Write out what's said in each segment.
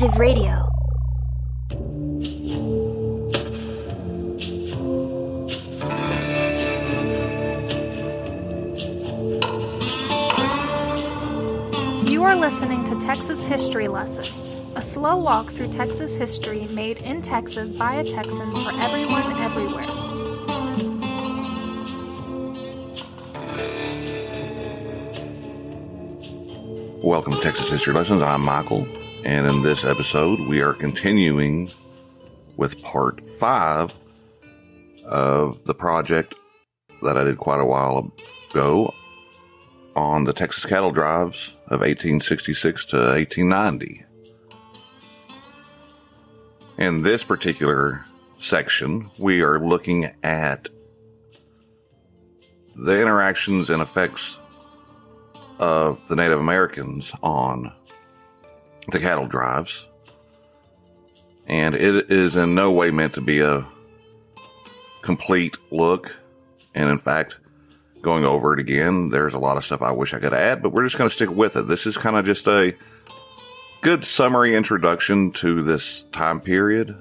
Alternative Radio. You are listening to Texas History Lessons, a slow walk through Texas history made in Texas by a Texan for everyone, everywhere. Welcome to Texas History Lessons. I'm Michael, and in this episode, we are continuing with part 5 of the project that I did quite a while ago on the Texas cattle drives of 1866 to 1890. In this particular section, we are looking at the interactions and effects of the Native Americans on the cattle drives. And it is in no way meant to be a complete look. And in fact, going over it again, there's a lot of stuff I wish I could add, but we're just going to stick with it. This is kind of just a good summary introduction to this time period,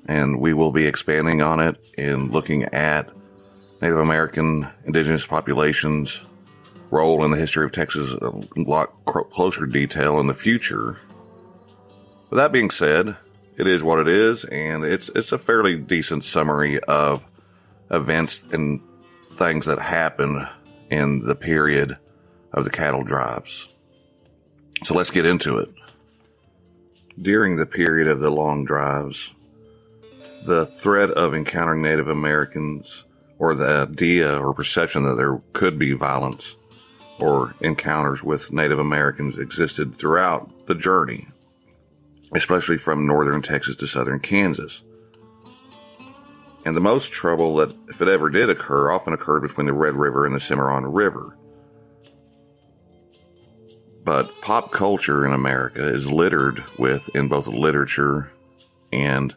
and we will be expanding on it in looking at Native American indigenous populations' role in the history of Texas in a lot closer detail in the future. With that being said, it is what it is, and it's a fairly decent summary of events and things that happen in the period of the cattle drives. So let's get into it. During the period of the long drives, the threat of encountering Native Americans, or the idea or perception that there could be violence or encounters with Native Americans, existed throughout the journey, especially from northern Texas to southern Kansas. And the most trouble that, if it ever did occur, often occurred between the Red River and the Cimarron River. But pop culture in America is littered with, in both literature and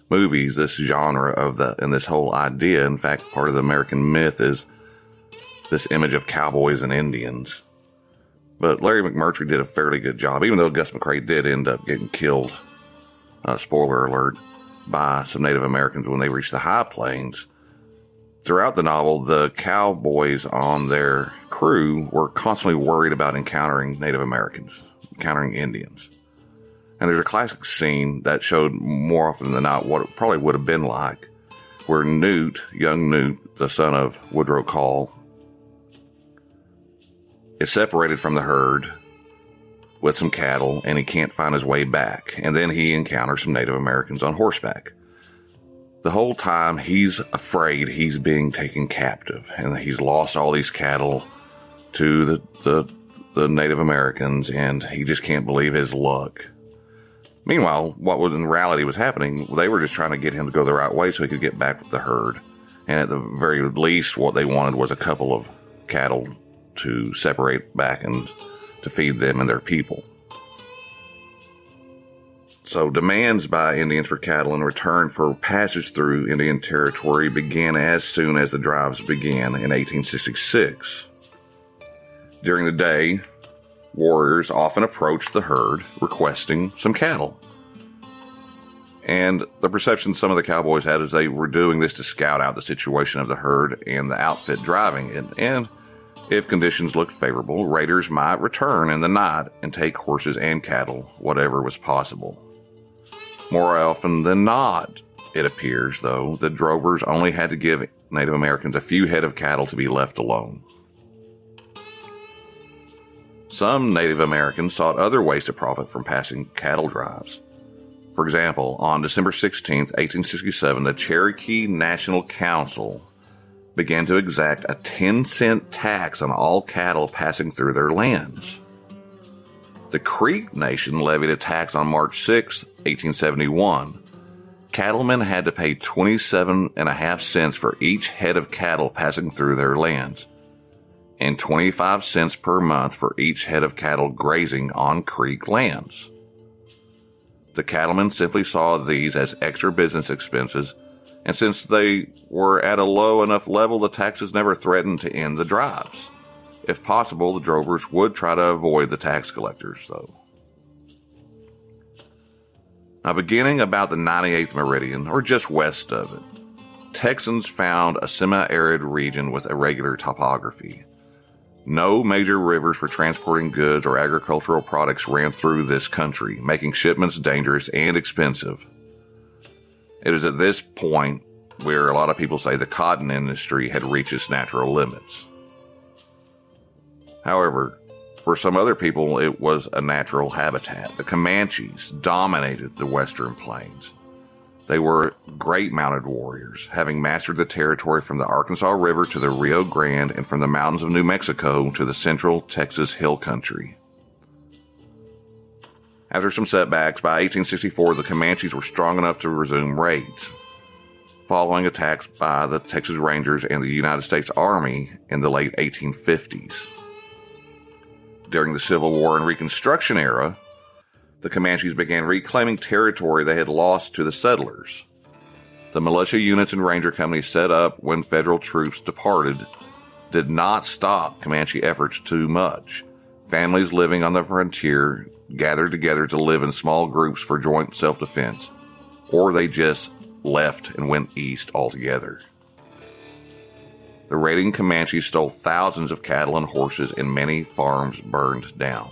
movies, this genre of and this whole idea. In fact, part of the American myth is this image of cowboys and Indians. But Larry McMurtry did a fairly good job, even though Gus McCrae did end up getting killed, spoiler alert, by some Native Americans when they reached the high plains. Throughout the novel, the cowboys on their crew were constantly worried about encountering Native Americans, encountering Indians. And there's a classic scene that showed more often than not what it probably would have been like, where Newt, young Newt, the son of Woodrow Call, is separated from the herd with some cattle, and he can't find his way back. And then he encounters some Native Americans on horseback. The whole time, he's afraid he's being taken captive, and he's lost all these cattle to the Native Americans, and he just can't believe his luck. Meanwhile, what was in reality was happening, they were just trying to get him to go the right way so he could get back with the herd. And at the very least, what they wanted was a couple of cattle to separate back and to feed them and their people. So demands by Indians for cattle in return for passage through Indian territory began as soon as the drives began in 1866. During the day, warriors often approached the herd requesting some cattle. And the perception some of the cowboys had is they were doing this to scout out the situation of the herd and the outfit driving it. And if conditions looked favorable, raiders might return in the night and take horses and cattle, whatever was possible. More often than not, it appears, though, that drovers only had to give Native Americans a few head of cattle to be left alone. Some Native Americans sought other ways to profit from passing cattle drives. For example, on December 16, 1867, the Cherokee National Council began to exact a 10-cent tax on all cattle passing through their lands. The Creek Nation levied a tax on March 6, 1871. Cattlemen had to pay 27.5 cents for each head of cattle passing through their lands, and 25 cents per month for each head of cattle grazing on Creek lands. The cattlemen simply saw these as extra business expenses, and since they were at a low enough level, the taxes never threatened to end the drives. If possible, the drovers would try to avoid the tax collectors, though. Now, beginning about the 98th meridian, or just west of it, Texans found a semi-arid region with irregular topography. No major rivers for transporting goods or agricultural products ran through this country, making shipments dangerous and expensive. It is at this point where a lot of people say the cotton industry had reached its natural limits. However, for some other people, it was a natural habitat. The Comanches dominated the western plains. They were great mounted warriors, having mastered the territory from the Arkansas River to the Rio Grande and from the mountains of New Mexico to the central Texas hill country. After some setbacks, by 1864, the Comanches were strong enough to resume raids, following attacks by the Texas Rangers and the United States Army in the late 1850s. During the Civil War and Reconstruction era, the Comanches began reclaiming territory they had lost to the settlers. The militia units and ranger companies set up when federal troops departed did not stop Comanche efforts too much. Families living on the frontier gathered together to live in small groups for joint self-defense, or they just left and went east altogether. The raiding Comanches stole thousands of cattle and horses, and many farms burned down.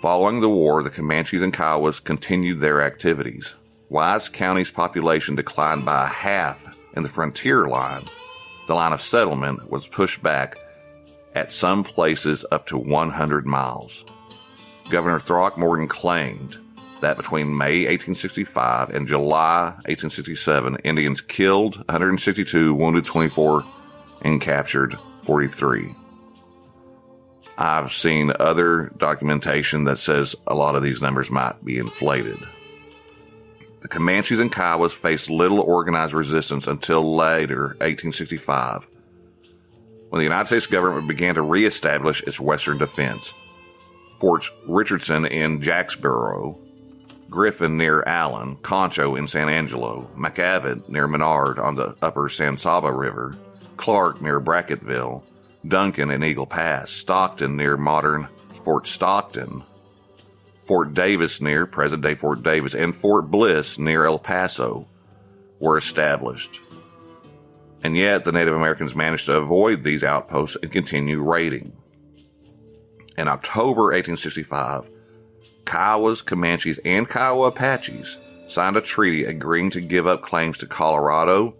Following the war, the Comanches and Kiowas continued their activities. Wise County's population declined by half, and the frontier line, the line of settlement, was pushed back at some places up to 100 miles. Governor Throckmorton claimed that between May 1865 and July 1867, Indians killed 162, wounded 24, and captured 43. I've seen other documentation that says a lot of these numbers might be inflated. The Comanches and Kiowas faced little organized resistance until later, 1865, when the United States government began to reestablish its western defense. Forts Richardson in Jacksboro, Griffin near Allen, Concho in San Angelo, McAvitt near Menard on the upper San Saba River, Clark near Bracketville, Duncan in Eagle Pass, Stockton near modern Fort Stockton, Fort Davis near present-day Fort Davis, and Fort Bliss near El Paso were established. And yet the Native Americans managed to avoid these outposts and continue raiding. In October 1865, Kiowas, Comanches, and Kiowa Apaches signed a treaty agreeing to give up claims to Colorado,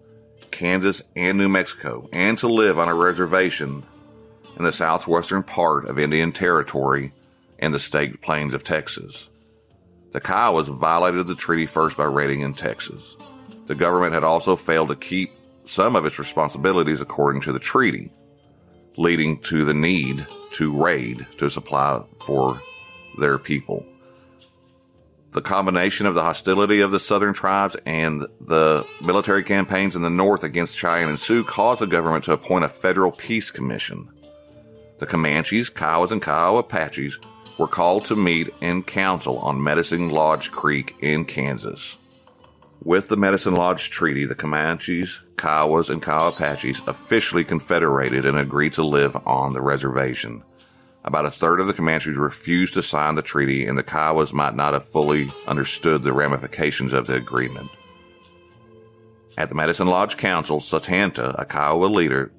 Kansas, and New Mexico, and to live on a reservation in the southwestern part of Indian Territory and the state plains of Texas. The Kiowas violated the treaty first by raiding in Texas. The government had also failed to keep some of its responsibilities according to the treaty, leading to the need to raid to supply for their people. The combination of the hostility of the southern tribes and the military campaigns in the north against Cheyenne and Sioux caused the government to appoint a federal peace commission. The Comanches, Kiowas, and Kiowa Apaches were called to meet in council on Medicine Lodge Creek in Kansas. With the Medicine Lodge Treaty, the Comanches, Kiowas, and Kiowa Apaches officially confederated and agreed to live on the reservation. About a third of the Comanches refused to sign the treaty, and the Kiowas might not have fully understood the ramifications of the agreement. At the Medicine Lodge Council, Satanta, a Kiowa leader,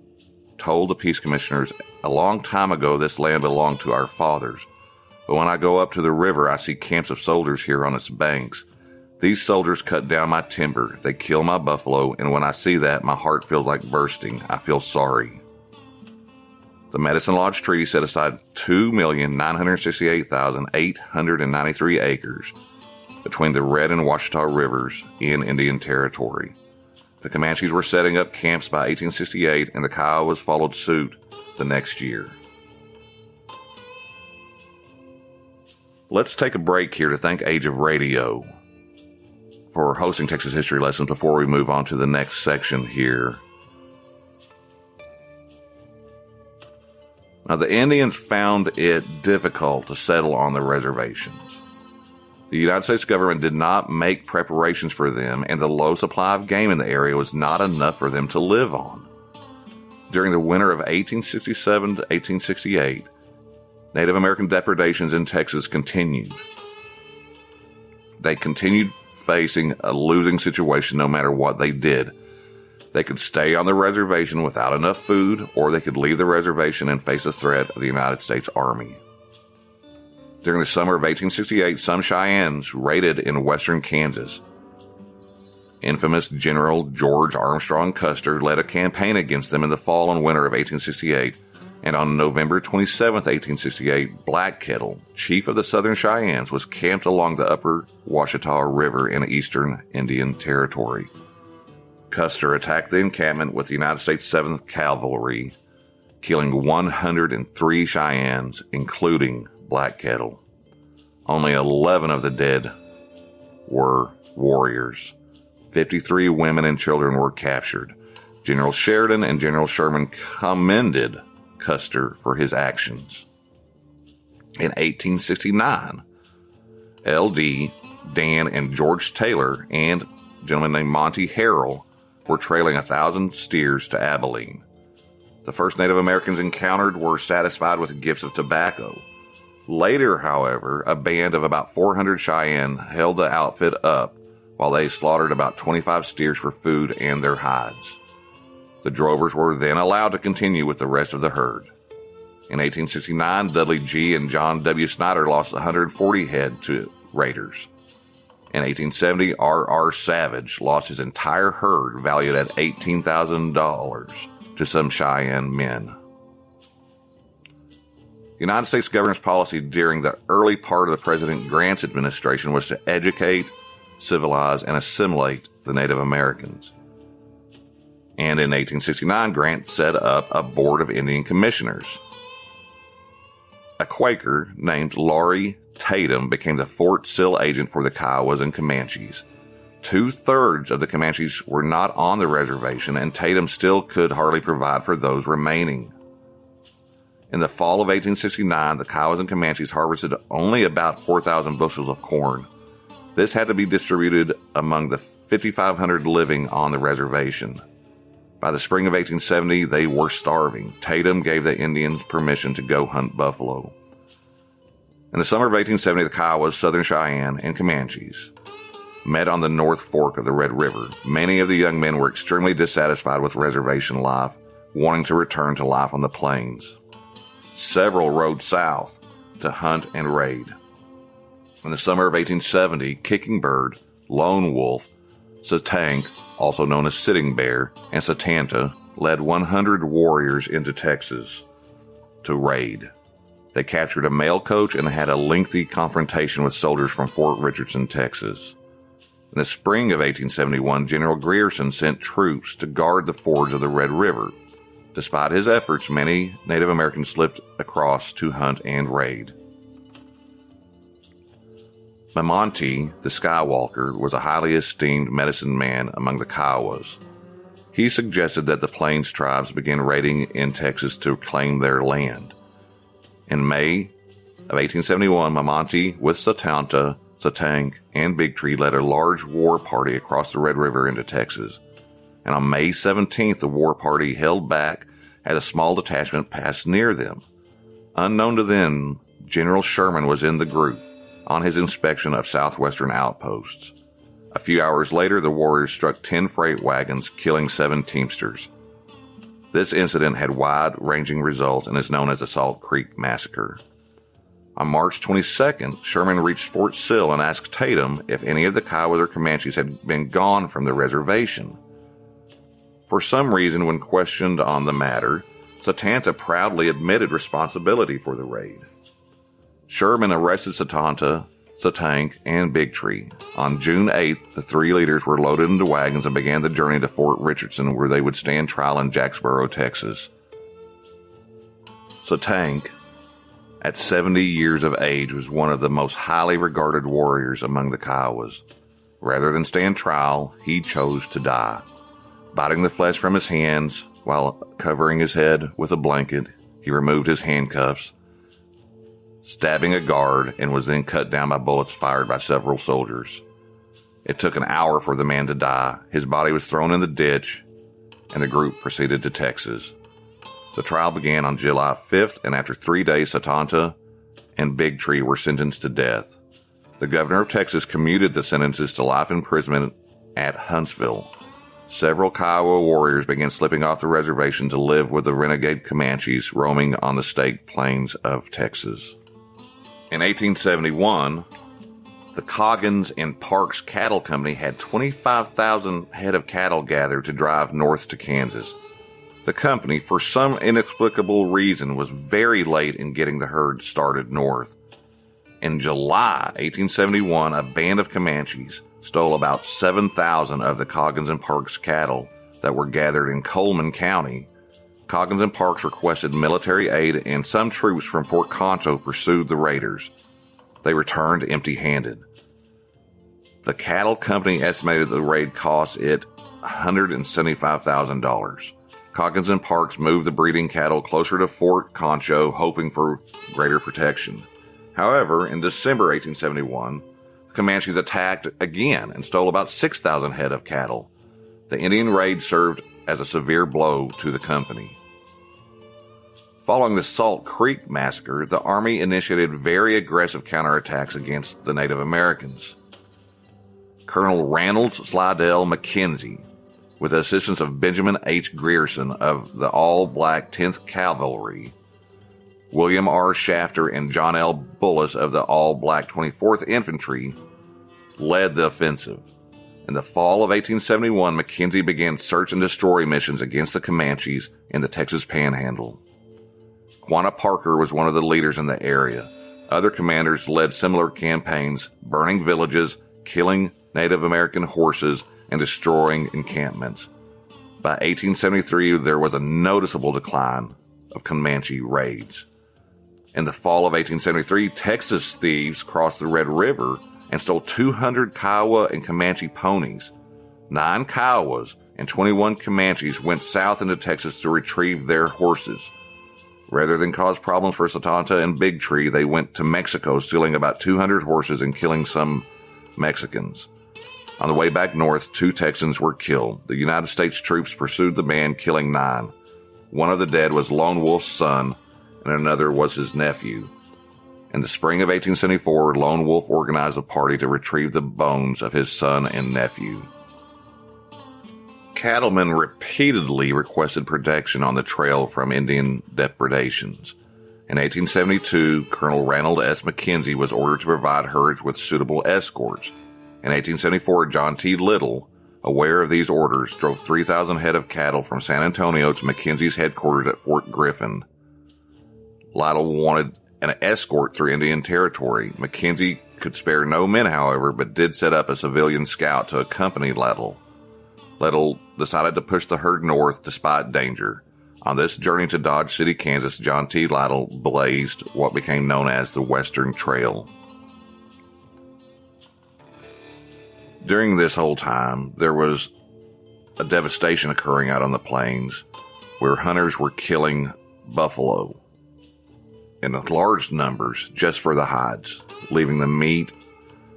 told the peace commissioners, "A long time ago this land belonged to our fathers. But when I go up to the river, I see camps of soldiers here on its banks. These soldiers cut down my timber, they kill my buffalo, and when I see that, my heart feels like bursting. I feel sorry." The Medicine Lodge Treaty set aside 2,968,893 acres between the Red and Washita Rivers in Indian Territory. The Comanches were setting up camps by 1868, and the Kiowas followed suit the next year. Let's take a break here to thank Age of Radio for hosting Texas History Lessons before we move on to the next section here. Now, the Indians found it difficult to settle on the reservations. The United States government did not make preparations for them, and the low supply of game in the area was not enough for them to live on. During the winter of 1867 to 1868, Native American depredations in Texas continued. They continued facing a losing situation no matter what they did. They could stay on the reservation without enough food, or they could leave the reservation and face the threat of the United States Army. During the summer of 1868, some Cheyennes raided in western Kansas. Infamous General George Armstrong Custer led a campaign against them in the fall and winter of 1868, and on November 27, 1868, Black Kettle, chief of the Southern Cheyennes, was camped along the upper Washita River in eastern Indian Territory. Custer attacked the encampment with the United States 7th Cavalry, killing 103 Cheyennes, including Black Kettle. Only 11 of the dead were warriors. 53 women and children were captured. General Sheridan and General Sherman commended Custer for his actions. In 1869, L.D., Dan, and George Taylor and a gentleman named Monty Harrell were trailing 1,000 steers to Abilene. The first Native Americans encountered were satisfied with gifts of tobacco. Later, however, a band of about 400 Cheyenne held the outfit up while they slaughtered about 25 steers for food and their hides. The drovers were then allowed to continue with the rest of the herd. In 1869, Dudley G. and John W. Snyder lost 140 head to raiders. In 1870, R.R. Savage lost his entire herd valued at $18,000 to some Cheyenne men. The United States government's policy during the early part of the President Grant's administration was to educate, civilize, and assimilate the Native Americans. And in 1869, Grant set up a board of Indian commissioners. A Quaker named Laurie Tatum became the Fort Sill agent for the Kiowas and Comanches. 2/3 of the Comanches were not on the reservation, and Tatum still could hardly provide for those remaining. In the fall of 1869, the Kiowas and Comanches harvested only about 4,000 bushels of corn. This had to be distributed among the 5,500 living on the reservation. By the spring of 1870, they were starving. Tatum gave the Indians permission to go hunt buffalo. In the summer of 1870, the Kiowas, Southern Cheyenne, and Comanches met on the North Fork of the Red River. Many of the young men were extremely dissatisfied with reservation life, wanting to return to life on the plains. Several rode south to hunt and raid. In the summer of 1870, Kicking Bird, Lone Wolf, Satank, also known as Sitting Bear, and Satanta led 100 warriors into Texas to raid. They captured a mail coach and had a lengthy confrontation with soldiers from Fort Richardson, Texas. In the spring of 1871, General Grierson sent troops to guard the fords of the Red River. Despite his efforts, many Native Americans slipped across to hunt and raid. Mamonte, the Skywalker, was a highly esteemed medicine man among the Kiowas. He suggested that the Plains tribes begin raiding in Texas to claim their land. In May of 1871, Mamonte, with Satanta, Satank, and Big Tree, led a large war party across the Red River into Texas. And on May 17th, the war party held back as a small detachment passed near them. Unknown to them, General Sherman was in the group on his inspection of southwestern outposts. A few hours later, the warriors struck 10 freight wagons, killing 7 teamsters. This incident had wide-ranging results and is known as the Salt Creek Massacre. On March 22nd, Sherman reached Fort Sill and asked Tatum if any of the Kiowas or Comanches had been gone from the reservation. For some reason, when questioned on the matter, Satanta proudly admitted responsibility for the raid. Sherman arrested Satanta, Satank, and Big Tree. On June 8th, the 3 leaders were loaded into wagons and began the journey to Fort Richardson, where they would stand trial in Jacksboro, Texas. Satank, at 70 years of age, was one of the most highly regarded warriors among the Kiowas. Rather than stand trial, he chose to die. Biting the flesh from his hands while covering his head with a blanket, he removed his handcuffs, stabbing a guard, and was then cut down by bullets fired by several soldiers. It took an hour for the man to die. His body was thrown in the ditch, and the group proceeded to Texas. The trial began on July 5th, and after 3 days, Satanta and Big Tree were sentenced to death. The governor of Texas commuted the sentences to life imprisonment at Huntsville. Several Kiowa warriors began slipping off the reservation to live with the renegade Comanches roaming on the staked plains of Texas. In 1871, the Coggins and Parks Cattle Company had 25,000 head of cattle gathered to drive north to Kansas. The company, for some inexplicable reason, was very late in getting the herd started north. In July 1871, a band of Comanches stole about 7,000 of the Coggins and Parks cattle that were gathered in Coleman County. Coggins and Parks requested military aid, and some troops from Fort Concho pursued the raiders. They returned empty-handed. The cattle company estimated the raid cost it $175,000. Coggins and Parks moved the breeding cattle closer to Fort Concho, hoping for greater protection. However, in December 1871, the Comanches attacked again and stole about 6,000 head of cattle. The Indian raid served as a severe blow to the company. Following the Salt Creek Massacre, the Army initiated very aggressive counterattacks against the Native Americans. Colonel Ranald Slidell McKenzie, with the assistance of Benjamin H. Grierson of the all-black 10th Cavalry, William R. Shafter and John L. Bullis of the all-black 24th Infantry, led the offensive. In the fall of 1871, McKenzie began search and destroy missions against the Comanches in the Texas Panhandle. Quanah Parker was one of the leaders in the area. Other commanders led similar campaigns, burning villages, killing Native American horses, and destroying encampments. By 1873, there was a noticeable decline of Comanche raids. In the fall of 1873, Texas thieves crossed the Red River and stole 200 Kiowa and Comanche ponies. 9 Kiowas and 21 Comanches went south into Texas to retrieve their horses. Rather than cause problems for Satanta and Big Tree, they went to Mexico, stealing about 200 horses and killing some Mexicans. On the way back north, 2 Texans were killed. The United States troops pursued the band, killing 9. One of the dead was Lone Wolf's son, and another was his nephew. In the spring of 1874, Lone Wolf organized a party to retrieve the bones of his son and nephew. Cattlemen repeatedly requested protection on the trail from Indian depredations. In 1872, Colonel Ranald S. McKenzie was ordered to provide herds with suitable escorts. In 1874, John T. Little, aware of these orders, drove 3,000 head of cattle from San Antonio to McKenzie's headquarters at Fort Griffin. Lytle wanted an escort through Indian territory. McKenzie could spare no men, however, but did set up a civilian scout to accompany Lytle. Lytle decided to push the herd north despite danger. On this journey to Dodge City, Kansas, John T. Lytle blazed what became known as the Western Trail. During this whole time, there was a devastation occurring out on the plains where hunters were killing buffalo in large numbers just for the hides, leaving the meat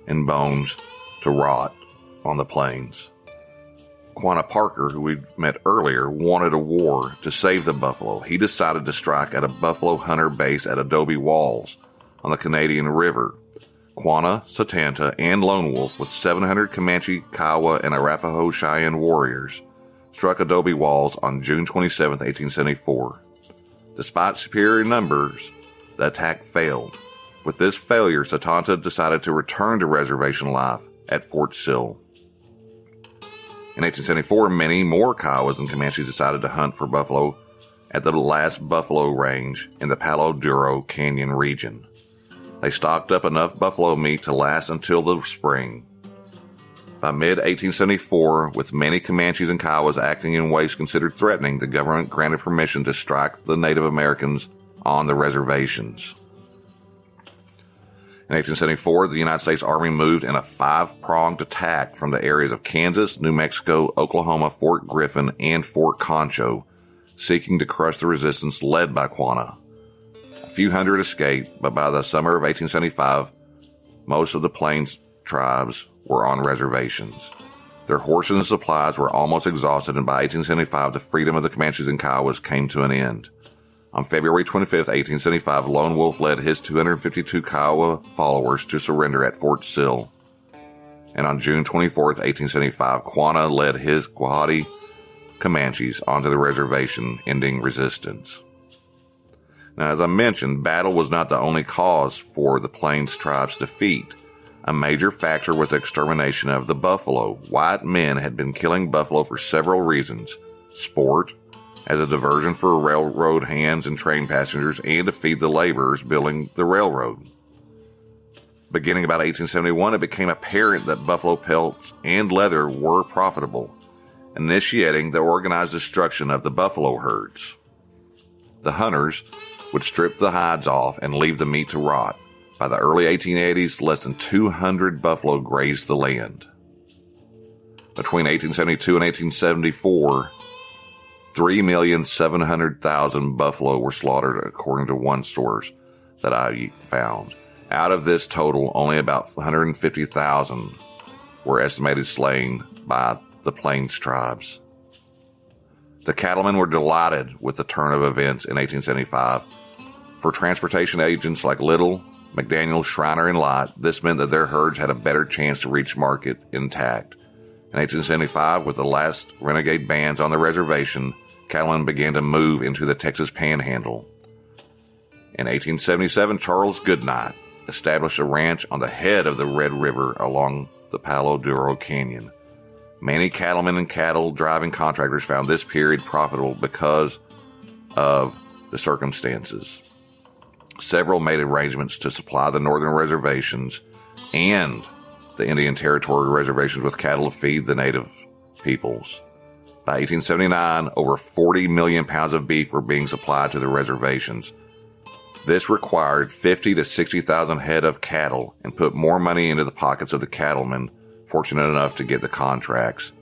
and bones to rot on the plains. Quanah Parker, who we met earlier, wanted a war to save the buffalo. He decided to strike at a buffalo hunter base at Adobe Walls on the Canadian River. Quanah, Satanta, and Lone Wolf, with 700 Comanche, Kiowa, and Arapaho Cheyenne warriors, struck Adobe Walls on June 27, 1874. Despite superior numbers, the attack failed. With this failure, Satanta decided to return to reservation life at Fort Sill. In 1874, many more Kiowas and Comanches decided to hunt for buffalo at the last buffalo range in the Palo Duro Canyon region. They stocked up enough buffalo meat to last until the spring. By mid-1874, with many Comanches and Kiowas acting in ways considered threatening, the government granted permission to strike the Native Americans on the reservations. In 1874, the United States Army moved in a 5-pronged attack from the areas of Kansas, New Mexico, Oklahoma, Fort Griffin, and Fort Concho, seeking to crush the resistance led by Quanah. A few hundred escaped, but by the summer of 1875, most of the Plains tribes were on reservations. Their horses and supplies were almost exhausted, and by 1875, the freedom of the Comanches and Kiowas came to an end. On February 25th, 1875, Lone Wolf led his 252 Kiowa followers to surrender at Fort Sill. And on June 24th, 1875, Quanah led his Quahati Comanches onto the reservation, ending resistance. Now, as I mentioned, battle was not the only cause for the Plains tribes' defeat. A major factor was the extermination of the buffalo. White men had been killing buffalo for several reasons: sport, as a diversion for railroad hands and train passengers, and to feed the laborers building the railroad. Beginning about 1871, it became apparent that buffalo pelts and leather were profitable, initiating the organized destruction of the buffalo herds. The hunters would strip the hides off and leave the meat to rot. By the early 1880s, less than 200 buffalo grazed the land. Between 1872 and 1874, 3,700,000 buffalo were slaughtered, according to one source that I found. Out of this total, only about 150,000 were estimated slain by the Plains tribes. The cattlemen were delighted with the turn of events in 1875. For transportation agents like Little, McDaniel, Schreiner, and Light, this meant that their herds had a better chance to reach market intact. In 1875, with the last renegade bands on the reservation, cattlemen began to move into the Texas Panhandle. In 1877, Charles Goodnight established a ranch on the head of the Red River along the Palo Duro Canyon. Many cattlemen and cattle driving contractors found this period profitable because of the circumstances. Several made arrangements to supply the northern reservations and the Indian Territory reservations with cattle to feed the native peoples. By 1879, over 40 million pounds of beef were being supplied to the reservations. This required 50 to 60,000 head of cattle and put more money into the pockets of the cattlemen fortunate enough to get the contracts.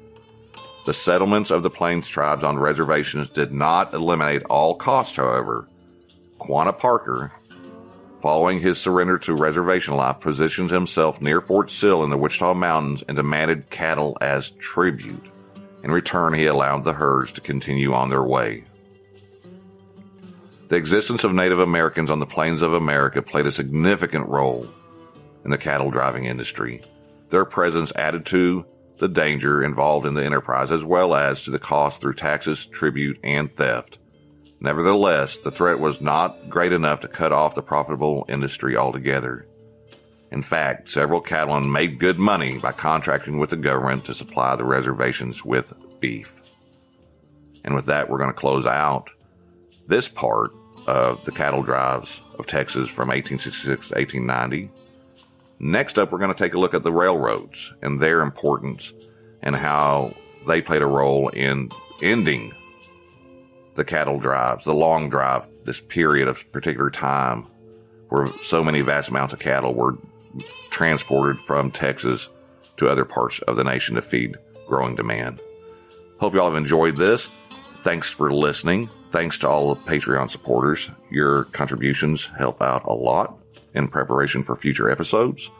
The settlements of the Plains tribes on reservations did not eliminate all costs, however. Quanah Parker, following his surrender to reservation life, positioned himself near Fort Sill in the Wichita Mountains and demanded cattle as tribute. In return, he allowed the herds to continue on their way. The existence of Native Americans on the plains of America played a significant role in the cattle driving industry. Their presence added to the danger involved in the enterprise, as well as to the cost through taxes, tribute, and theft. Nevertheless, the threat was not great enough to cut off the profitable industry altogether. In fact, several cattlemen made good money by contracting with the government to supply the reservations with beef. And with that, we're going to close out this part of the cattle drives of Texas from 1866 to 1890. Next up, we're going to take a look at the railroads and their importance and how they played a role in ending the cattle drives, the long drive, this period of particular time where so many vast amounts of cattle were transported from Texas to other parts of the nation to feed growing demand. Hope you all have enjoyed this. Thanks for listening. Thanks to all the Patreon supporters. Your contributions help out a lot in preparation for future episodes.